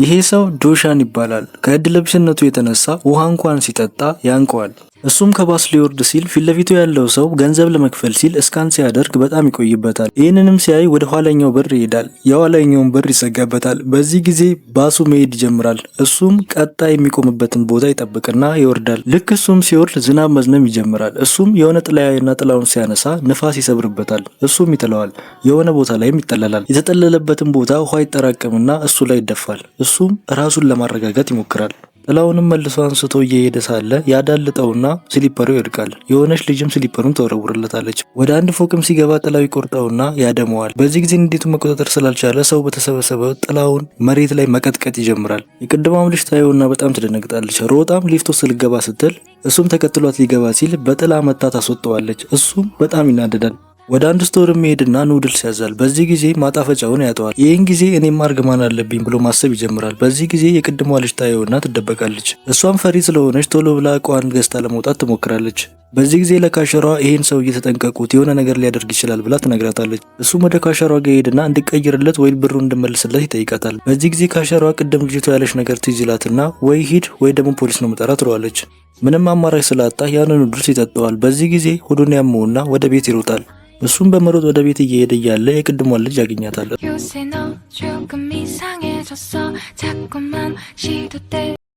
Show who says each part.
Speaker 1: ይሄ ሰው ዶሻን ይባላል። ከእድለቢስነቱ የተነሳ ውሃ እንኳን ሲጠጣ ያንቀዋል። እሱም ከባስ ሊወርድ ሲል ፊት ለፊቱ ያለው ሰው ገንዘብ ለመክፈል ሲል እስካን ሲያደርግ በጣም ይቆይበታል። ይህንንም ሲያይ ወደ ኋለኛው በር ይሄዳል። የኋለኛውን በር ይዘጋበታል። በዚህ ጊዜ ባሱ መሄድ ይጀምራል። እሱም ቀጣይ የሚቆምበትን ቦታ ይጠብቅና ይወርዳል። ልክ እሱም ሲወርድ ዝናብ መዝነብ ይጀምራል። እሱም የሆነ ጥላና ጥላውን ሲያነሳ ንፋስ ይሰብርበታል። እሱም ይጥለዋል። የሆነ ቦታ ላይም ይጠለላል። የተጠለለበትን ቦታ ውሃ ይጠራቀምና እሱ ላይ ይደፋል። እሱም ራሱን ለማረጋጋት ይሞክራል። ጥላውንም መልሶ አንስቶ እየሄደ ሳለ ያዳልጠውና ስሊፐሩ ይወድቃል። የሆነች ልጅም ስሊፐሩን ተወረውርለታለች። ወደ አንድ ፎቅም ሲገባ ጥላው ይቆርጠውና ያደመዋል። በዚህ ጊዜ እንዴቱን መቆጣጠር ስላልቻለ ሰው በተሰበሰበው ጥላውን መሬት ላይ መቀጥቀጥ ይጀምራል። የቅድማም ልጅ ታየውና በጣም ትደነግጣለች። ሮጣም ሊፍት ውስጥ ልገባ ስትል እሱም ተከትሏት ሊገባ ሲል በጥላ መታ ታስወጣዋለች። እሱም በጣም ይናደዳል። ወደ አንድ ስቶር መሄድና ኑድልስ ያዛል። በዚህ ጊዜ ማጣፈጫውን ያጠዋል። ይህን ጊዜ እኔም ማርገማን አለብኝ ብሎ ማሰብ ይጀምራል። በዚህ ጊዜ የቅድሟ ልጅ ታየውና ትደበቃለች። እሷም ፈሪ ስለሆነች ቶሎ ብላ እቃዋን ገዝታ ለመውጣት ትሞክራለች። በዚህ ጊዜ ለካሸሯ ይሄን ሰው እየተጠንቀቁት የሆነ ነገር ሊያደርግ ይችላል ብላ ትነግራታለች። እሱም ወደ ካሸሯ ጋር ሄድና እንዲቀይርለት ወይ ብሩ እንድመልስለት ይጠይቃታል። በዚህ ጊዜ ካሸሯ ቅድም ልጅቷ ያለች ነገር ትዝ ይላትና ወይ ሂድ ወይ ደግሞ ፖሊስ ነው መጠራ ትለዋለች። ምንም አማራጭ ስላጣ ያንን ኑድልስ ይጠጣዋል። በዚህ ጊዜ ሆዱን ያመውና ወደ ቤት ይሮጣል። እሱም በመሮጥ ወደ ቤት እየሄደ እያለ የቅድሟን ልጅ ያገኛታል።